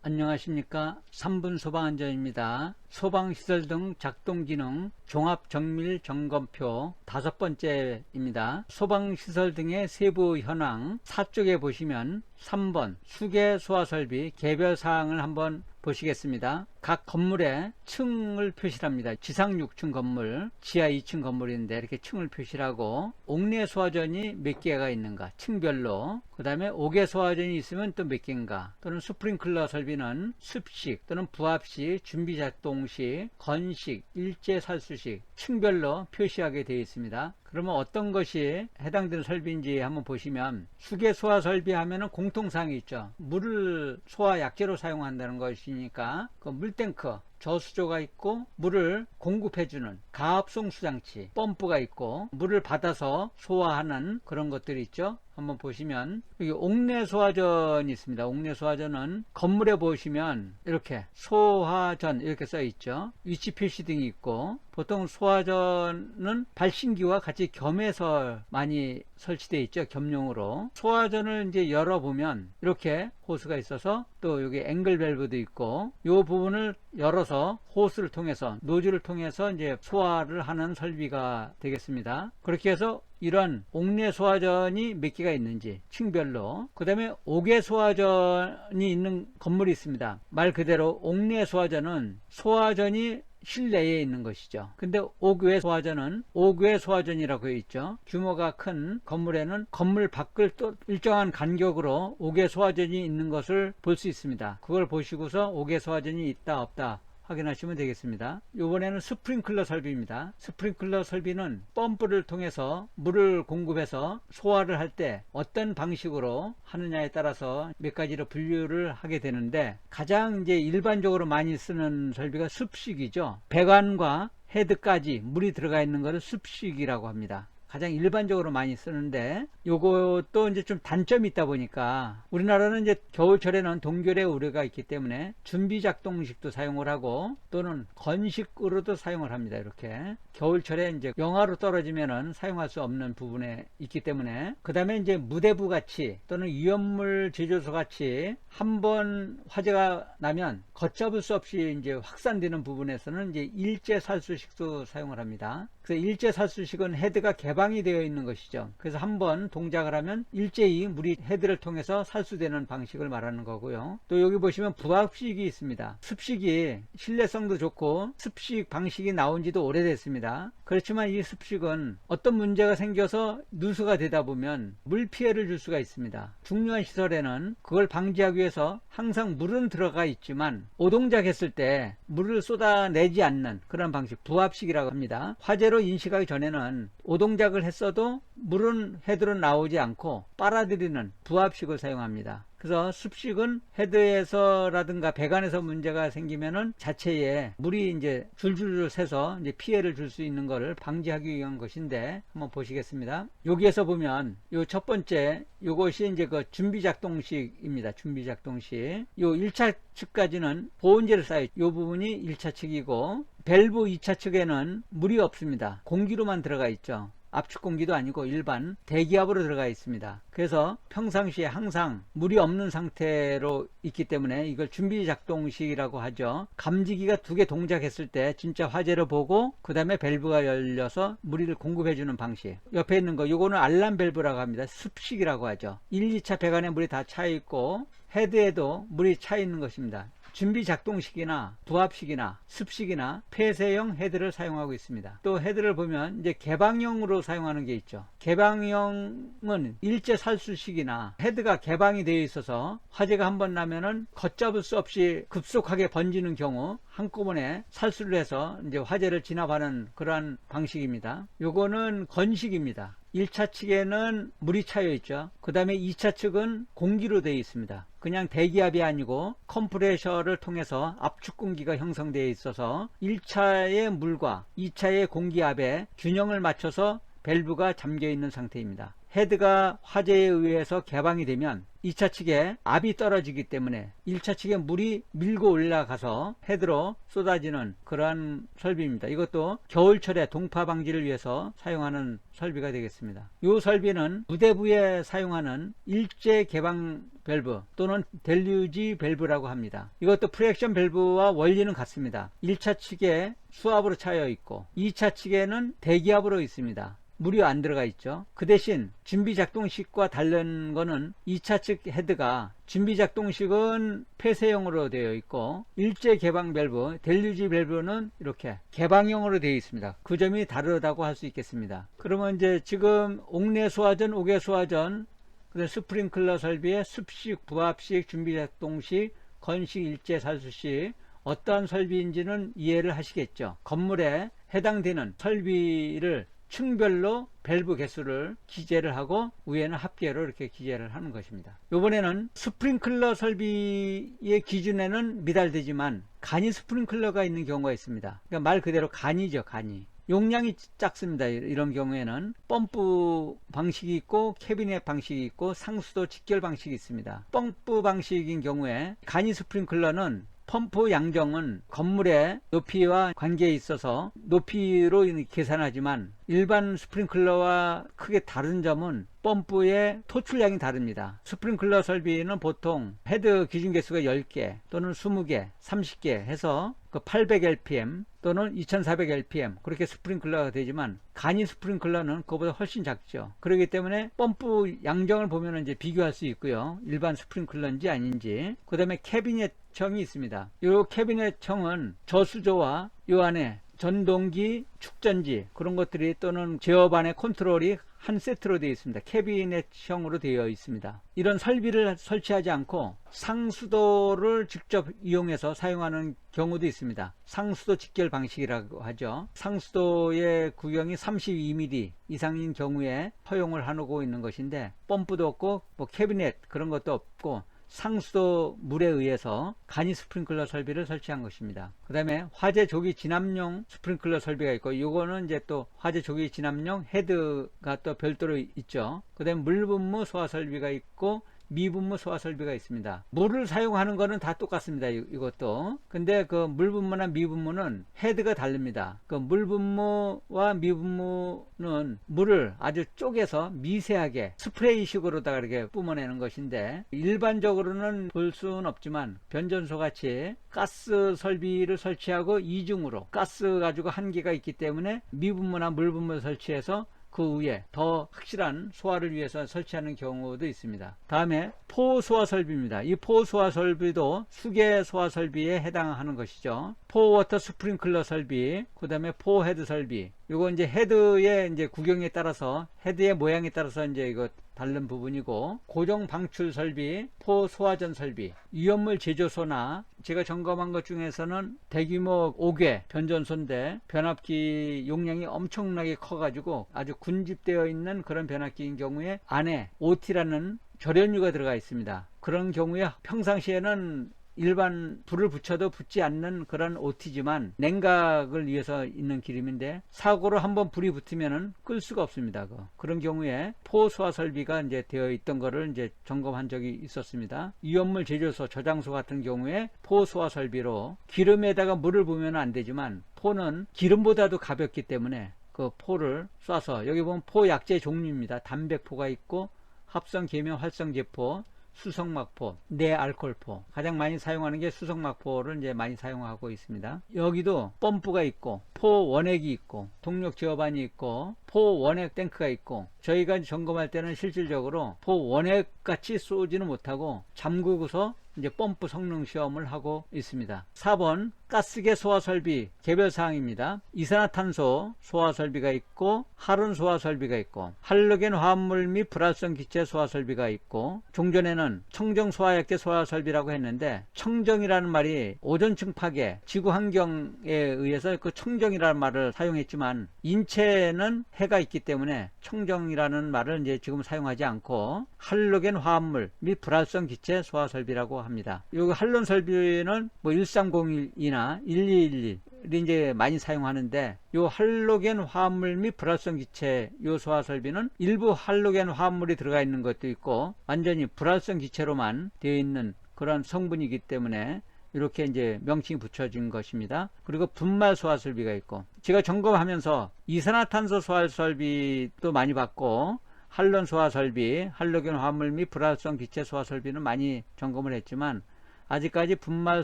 안녕하십니까. 3분 소방안전입니다. 소방시설 등 작동기능 종합정밀점검표 5번째입니다. 소방시설 등의 세부 현황 4쪽에 보시면 3번 수계소화설비 개별사항을 한번 보시겠습니다. 각 건물에 층을 표시합니다. 지상 6층 건물, 지하 2층 건물인데 이렇게 층을 표시하고 옥내소화전이 몇 개가 있는가 층별로, 그 다음에 옥외소화전이 있으면 또 몇 개인가, 또는 스프링클러 설비는 습식 또는 부합식, 준비작동식, 건식, 일제살수식 층별로 표시하게 되어 있습니다. 그러면 어떤 것이 해당되는 설비인지 한번 보시면, 수계소화 설비 하면은 공통사항이 있죠. 물을 소화 약재로 사용한다는 것이니까 그 물탱크, 저수조가 있고, 물을 공급해주는 가압송 수장치, 펌프가 있고, 물을 받아서 소화하는 그런 것들이 있죠. 한번 보시면 여기 옥내소화전이 있습니다. 옥내소화전은 건물에 보시면 이렇게 소화전 이렇게 써 있죠. 위치 표시 등이 있고, 보통 소화전은 발신기와 같이 겸해서 많이 설치되어 있죠. 겸용으로. 소화전을 이제 열어보면 이렇게 호스가 있어서, 또 여기 앵글 밸브도 있고, 이 부분을 열어서 호스를 통해서, 노즐을 통해서 이제 소화를 하는 설비가 되겠습니다. 그렇게 해서 이런 옥내 소화전이 몇 개가 있는지 층별로, 그 다음에 옥외 소화전이 있는 건물이 있습니다. 말 그대로 옥내 소화전은 소화전이 실내에 있는 것이죠. 근데 옥외 소화전은 옥외 소화전이라고 있죠. 규모가 큰 건물에는 건물 밖을 또 일정한 간격으로 옥외 소화전이 있는 것을 볼 수 있습니다. 그걸 보시고서 옥외 소화전이 있다 없다 확인하시면 되겠습니다. 이번에는 스프링클러 설비입니다. 스프링클러 설비는 펌프를 통해서 물을 공급해서 소화를 할 때 어떤 방식으로 하느냐에 따라서 몇 가지로 분류를 하게 되는데, 가장 이제 일반적으로 많이 쓰는 설비가 습식이죠. 배관과 헤드까지 물이 들어가 있는 것을 습식이라고 합니다. 가장 일반적으로 많이 쓰는데, 요것도 이제 좀 단점이 있다 보니까, 우리나라는 이제 겨울철에는 동결의 우려가 있기 때문에 준비작동식도 사용을 하고, 또는 건식으로도 사용을 합니다. 이렇게 겨울철에 이제 영하로 떨어지면은 사용할 수 없는 부분에 있기 때문에, 그 다음에 이제 무대부 같이 또는 위험물 제조소 같이 한번 화재가 나면 걷잡을 수 없이 이제 확산되는 부분에서는 이제 일제살수식도 사용을 합니다. 그래서 일제살수식은 헤드가 개방이 되어 있는 것이죠. 그래서 한번 동작을 하면 일제히 물이 헤드를 통해서 살수되는 방식을 말하는 거고요. 또 여기 보시면 부합식이 있습니다. 습식이 신뢰성도 좋고, 습식 방식이 나온 지도 오래됐습니다. 그렇지만 이 습식은 어떤 문제가 생겨서 누수가 되다 보면 물 피해를 줄 수가 있습니다. 중요한 시설에는 그걸 방지하기 위해서 항상 물은 들어가 있지만 오동작 했을 때 물을 쏟아내지 않는 그런 방식, 부합식이라고 합니다. 화재로 인식하기 전에는 오동작을 했어도 물은 헤드로 나오지 않고 빨아들이는 부합식을 사용합니다. 그래서 습식은 헤드에서라든가 배관에서 문제가 생기면은 자체에 물이 이제 줄줄 새서 이제 피해를 줄 수 있는 것을 방지하기 위한 것인데, 한번 보시겠습니다. 여기에서 보면 요 첫 번째 요것이 이제 그 준비작동식입니다. 준비작동식. 요 1차 측까지는 보온재를 쌓여, 요 부분이 1차 측이고, 밸브 2차 측에는 물이 없습니다. 공기로만 들어가 있죠. 압축 공기도 아니고 일반 대기압으로 들어가 있습니다. 그래서 평상시에 항상 물이 없는 상태로 있기 때문에 이걸 준비작동식이라고 하죠. 감지기가 2개 동작했을 때 진짜 화재를 보고, 그 다음에 밸브가 열려서 물을 공급해주는 방식. 옆에 있는 거 요거는 알람 밸브라고 합니다. 습식이라고 하죠. 1, 2차 배관에 물이 다 차 있고 헤드에도 물이 차 있는 것입니다. 준비작동식이나 부합식이나 습식이나 폐쇄형 헤드를 사용하고 있습니다. 또 헤드를 보면 이제 개방형으로 사용하는 게 있죠. 개방형은 일제살수식이나 헤드가 개방이 되어 있어서 화재가 한번 나면은 걷잡을 수 없이 급속하게 번지는 경우 한꺼번에 살수를 해서 이제 화재를 진압하는 그러한 방식입니다. 요거는 건식입니다. 1차 측에는 물이 차여 있죠. 그 다음에 2차 측은 공기로 되어 있습니다. 그냥 대기압이 아니고 컴프레셔를 통해서 압축 공기가 형성되어 있어서 1차의 물과 2차의 공기압에 균형을 맞춰서 밸브가 잠겨 있는 상태입니다. 헤드가 화재에 의해서 개방이 되면 2차 측에 압이 떨어지기 때문에 1차 측에 물이 밀고 올라가서 헤드로 쏟아지는 그러한 설비입니다. 이것도 겨울철에 동파 방지를 위해서 사용하는 설비가 되겠습니다. 이 설비는 무대부에 사용하는 일제 개방 밸브 또는 델류지 밸브라고 합니다. 이것도 프렉션 밸브와 원리는 같습니다. 1차 측에 수압으로 차여 있고 2차 측에는 대기압으로 있습니다. 물이 안 들어가 있죠. 그 대신 준비작동식과 다른 거는 2차 측 헤드가 준비작동식은 폐쇄형으로 되어 있고 일제 개방 밸브, 델류지 밸브는 이렇게 개방형으로 되어 있습니다. 그 점이 다르다고 할 수 있겠습니다. 그러면 이제 지금 옥내 소화전, 옥외 소화전, 스프링클러 설비의 습식, 부합식, 준비작동식, 건식, 일제 살수식 어떠한 설비인지는 이해를 하시겠죠. 건물에 해당되는 설비를 층별로 밸브 개수를 기재를 하고 위에는 합계로 이렇게 기재를 하는 것입니다. 이번에는 스프링클러 설비의 기준에는 미달되지만 간이 스프링클러가 있는 경우가 있습니다. 그러니까 말 그대로 간이죠. 간이 용량이 작습니다. 이런 경우에는 펌프 방식이 있고 캐비넷 방식이 있고 상수도 직결 방식이 있습니다. 펌프 방식인 경우에 간이 스프링클러는 펌프 양정은 건물의 높이와 관계에 있어서 높이로 계산하지만 일반 스프링클러와 크게 다른 점은 펌프의 토출량이 다릅니다. 스프링클러 설비는 보통 헤드 기준 개수가 10개 또는 20개, 30개 해서 800rpm 또는 2400rpm 그렇게 스프링클러가 되지만 간이 스프링클러는 그거보다 훨씬 작죠. 그렇기 때문에 펌프 양정을 보면 이제 비교할 수 있고요. 일반 스프링클러인지 아닌지. 그 다음에 캐비넷 청이 있습니다. 이 캐비넷 청은 저수조와 이 안에 전동기, 축전지 그런 것들이 또는 제어반의 컨트롤이 한 세트로 되어 있습니다. 캐비넷형으로 되어 있습니다. 이런 설비를 설치하지 않고 상수도를 직접 이용해서 사용하는 경우도 있습니다. 상수도 직결 방식이라고 하죠. 상수도의 구경이 32mm 이상인 경우에 허용을 하고 있는 것인데 펌프도 없고 뭐 캐비넷 그런 것도 없고 상수도 물에 의해서 간이 스프링클러 설비를 설치한 것입니다. 그 다음에 화재 조기 진압용 스프링클러 설비가 있고 이거는 이제 또 화재 조기 진압용 헤드가 또 별도로 있죠. 그 다음에 물분무 소화 설비가 있고 미분무 소화 설비가 있습니다. 물을 사용하는 거는 다 똑같습니다. 이것도. 근데 그 물분무나 미분무는 헤드가 다릅니다. 그 물분무와 미분무는 물을 아주 쪼개서 미세하게 스프레이식으로다가 이렇게 뿜어내는 것인데 일반적으로는 볼 수는 없지만 변전소 같이 가스 설비를 설치하고 이중으로 가스 가지고 한계가 있기 때문에 미분무나 물분무를 설치해서 그 위에 더 확실한 소화를 위해서 설치하는 경우도 있습니다. 다음에 포소화 설비입니다. 이 포소화 설비도 수계 소화 설비에 해당하는 것이죠. 포워터 스프링클러 설비, 그 다음에 포헤드 설비. 이거 이제 헤드의 이제 구경에 따라서 헤드의 모양에 따라서 이제 이거 다른 부분이고 고정 방출 설비, 포소화전 설비, 위험물 제조소나 제가 점검한 것 중에서는 대규모 5개 변전소인데 변압기 용량이 엄청나게 커가지고 아주 군집되어 있는 그런 변압기인 경우에 안에 OT라는 절연유가 들어가 있습니다. 그런 경우에 평상시에는 일반 불을 붙여도 붙지 않는 그런 OT지만 냉각을 위해서 있는 기름인데 사고로 한번 불이 붙으면은 끌 수가 없습니다. 그런 경우에 포소화 설비가 이제 되어 있던 거를 이제 점검한 적이 있었습니다. 위험물 제조소, 저장소 같은 경우에 포소화 설비로 기름에다가 물을 부으면 안 되지만 포는 기름보다도 가볍기 때문에 그 포를 쏴서 여기 보면 포 약재 종류입니다. 담백포가 있고 합성 계면 활성제포, 수성막포, 내알콜포 가장 많이 사용하는 게 수성막포를 이제 많이 사용하고 있습니다. 여기도 펌프가 있고 포 원액이 있고 동력 제어반이 있고 포 원액 탱크가 있고 저희가 점검할 때는 실질적으로 포 원액 같이 쏘지는 못하고 잠그고서 이제 펌프 성능 시험을 하고 있습니다. 4번 가스계 소화 설비 개별 사항입니다. 이산화탄소 소화 설비가 있고 할온 소화 설비가 있고 할로겐 화합물 및 불활성 기체 소화 설비가 있고 종전에는 청정 소화약계 소화 설비라고 했는데 청정이라는 말이 오존층 파괴 지구 환경에 의해서 그 청정이라는 말을 사용했지만 인체에는 해가 있기 때문에 청정이라는 말을 이제 지금 사용하지 않고 할로겐 화합물 및 불활성 기체 소화 설비라고 합니다. 요 할론 설비는 뭐 1301이나 1211 이제 많이 사용하는데, 요 할로겐 화합물 및 불활성 기체 요 소화 설비는 일부 할로겐 화합물이 들어가 있는 것도 있고 완전히 불활성 기체로만 되어 있는 그런 성분이기 때문에 이렇게 이제 명칭이 붙여진 것입니다. 그리고 분말 소화 설비가 있고, 제가 점검하면서 이산화탄소 소화 설비도 많이 봤고 할론 소화 설비, 할로겐 화합물 및 불활성 기체 소화 설비는 많이 점검을 했지만 아직까지 분말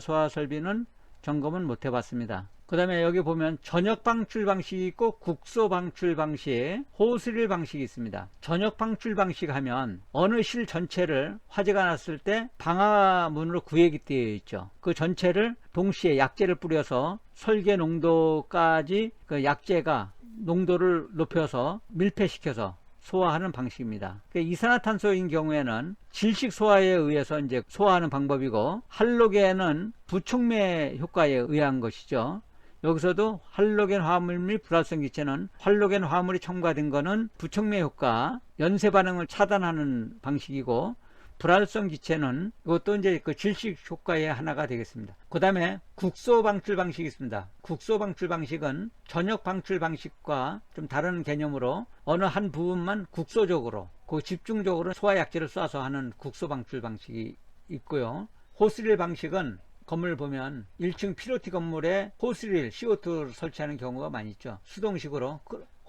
소화 설비는 점검은 못 해봤습니다. 그 다음에 여기 보면 전역 방출 방식이 있고 국소 방출 방식, 호스릴 방식이 있습니다. 전역 방출 방식 하면 어느 실 전체를 화재가 났을 때 방화문으로 구획이 되어 있죠. 그 전체를 동시에 약재를 뿌려서 설계 농도까지 그 약재가 농도를 높여서 밀폐시켜서 소화하는 방식입니다. 이산화탄소인 경우에는 질식 소화에 의해서 이제 소화하는 방법이고, 할로겐은 부촉매 효과에 의한 것이죠. 여기서도 할로겐 화합물 및 불활성 기체는 할로겐 화합물이 첨가된 것은 부촉매 효과, 연쇄 반응을 차단하는 방식이고, 불활성 기체는 이것도 이제 그 질식 효과의 하나가 되겠습니다. 그 다음에 국소 방출 방식이 있습니다. 국소 방출 방식은 전역 방출 방식과 좀 다른 개념으로 어느 한 부분만 국소적으로, 그 집중적으로 소화약재를 쏴서 하는 국소 방출 방식이 있고요. 호스릴 방식은 건물 보면 1층 피로티 건물에 호스릴 CO2를 설치하는 경우가 많이 있죠. 수동식으로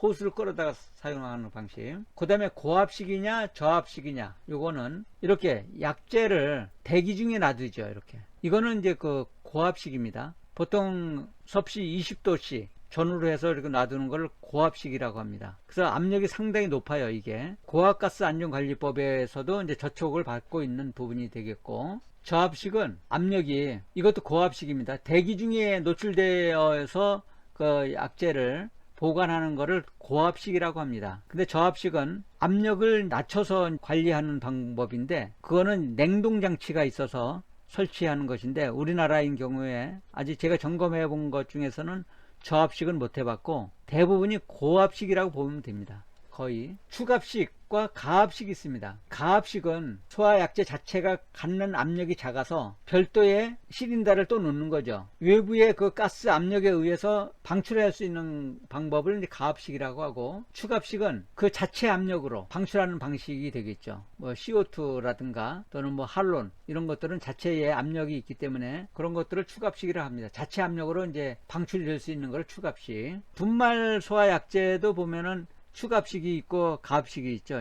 호스를 끌어다가 사용하는 방식. 그 다음에 고압식이냐 저압식이냐, 요거는 이렇게 약재를 대기 중에 놔두죠. 이렇게, 이거는 이제 그 고압식입니다. 보통 섭씨 20도씨 전후로 해서 이렇게 놔두는 걸 고압식이라고 합니다. 그래서 압력이 상당히 높아요. 이게 고압가스 안전관리법에서도 이제 저촉을 받고 있는 부분이 되겠고, 저압식은 압력이, 이것도 고압식입니다. 대기 중에 노출되어서 그 약재를 보관하는 것을 고압식이라고 합니다. 근데 저압식은 압력을 낮춰서 관리하는 방법인데, 그거는 냉동장치가 있어서 설치하는 것인데, 우리나라인 경우에 아직 제가 점검해 본 것 중에서는 저압식은 못 해봤고 대부분이 고압식이라고 보면 됩니다. 거의 추압식과 가압식이 있습니다. 가압식은 소화약재 자체가 갖는 압력이 작아서 별도의 시린더를 또 넣는 거죠. 외부의 그 가스 압력에 의해서 방출할 수 있는 방법을 이제 가압식이라고 하고, 추압식은 그 자체 압력으로 방출하는 방식이 되겠죠. 뭐 CO2라든가 또는 뭐 할론, 이런 것들은 자체의 압력이 있기 때문에 그런 것들을 추압식이라고 합니다. 자체 압력으로 이제 방출될 수 있는 걸 추압식. 분말 소화약재도 보면은 추압식이 있고 가압식이 있죠.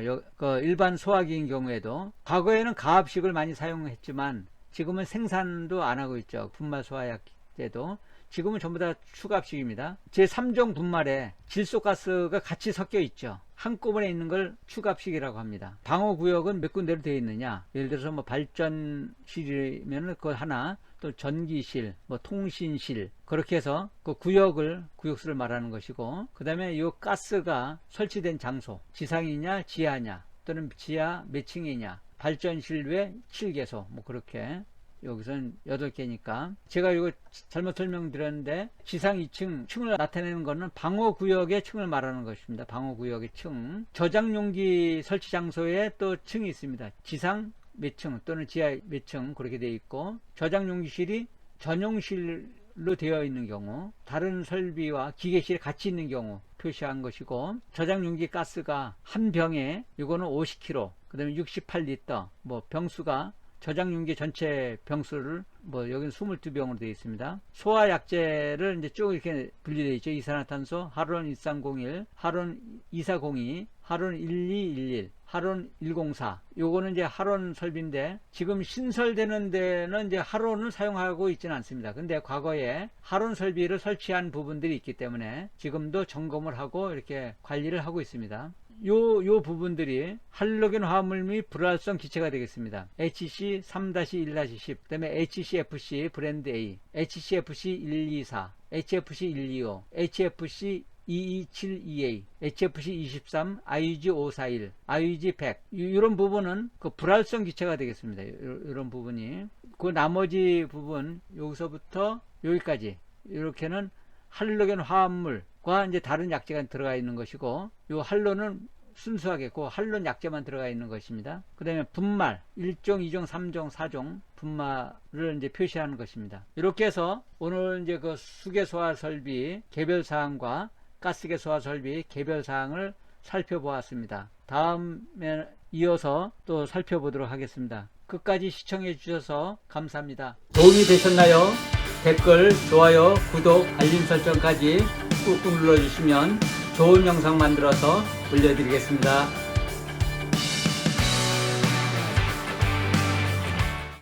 일반 소화기인 경우에도 과거에는 가압식을 많이 사용했지만 지금은 생산도 안 하고 있죠. 분말 소화약제도 지금은 전부 다 추압식입니다. 제3종 분말에 질소가스가 같이 섞여 있죠. 한꺼번에 있는 걸 추압식이라고 합니다. 방어구역은 몇 군데로 되어 있느냐, 예를 들어서 뭐 발전실이면 그거 하나, 또 전기실, 뭐 통신실, 그렇게 해서 그 구역수를 말하는 것이고, 그 다음에 이 가스가 설치된 장소, 지상이냐 지하냐, 또는 지하 몇 층이냐, 발전실 외 7개소, 뭐 그렇게, 여기서는 8개니까 제가 이거 잘못 설명드렸는데, 지상 2층 층을 나타내는 것은 방어구역의 층을 말하는 것입니다. 방어구역의 층. 저장용기 설치 장소에 또 층이 있습니다. 지상 몇 층 또는 지하 몇 층, 그렇게 되어 있고, 저장용기실이 전용실로 되어 있는 경우, 다른 설비와 기계실이 같이 있는 경우 표시한 것이고, 저장용기 가스가 한 병에 이거는 50kg, 그 다음에 68리터, 뭐 병수가 저장용기 전체 병수를 뭐 여기는 22병으로 되어 있습니다. 소화약재를 이제 쭉 이렇게 분리되어 있죠. 이산화탄소, 하론 1301, 하론 2402, 하론 1211, 하론 104. 요거는 이제 하론 설비인데, 지금 신설되는 데는 이제 하론을 사용하고 있지는 않습니다. 근데 과거에 하론 설비를 설치한 부분들이 있기 때문에 지금도 점검을 하고 이렇게 관리를 하고 있습니다. 요 부분들이 할로겐 화합물 및 불활성 기체가 되겠습니다. HC 3-1-10, 그 다음에 HCFC 브랜드 A, HCFC 124, HFC 125, HFC 2272A, HFC 23, IUG 541, IUG 100, 이런 부분은 그 불활성 기체가 되겠습니다. 이런 부분이. 그 나머지 부분, 여기서부터 여기까지, 이렇게는 할로겐 화합물과 이제 다른 약재가 들어가 있는 것이고, 요 할로는 순수하게 그 한론 약재만 들어가 있는 것입니다. 그 다음에 분말 1종, 2종, 3종, 4종 분말을 이제 표시하는 것입니다. 이렇게 해서 오늘 이제 그 수계 소화 설비 개별 사항과 가스계 소화 설비 개별 사항을 살펴보았습니다. 다음에 이어서 또 살펴보도록 하겠습니다. 끝까지 시청해 주셔서 감사합니다. 도움이 되셨나요? 댓글, 좋아요, 구독, 알림 설정까지 꾹꾹 눌러주시면 좋은 영상 만들어서 올려드리겠습니다.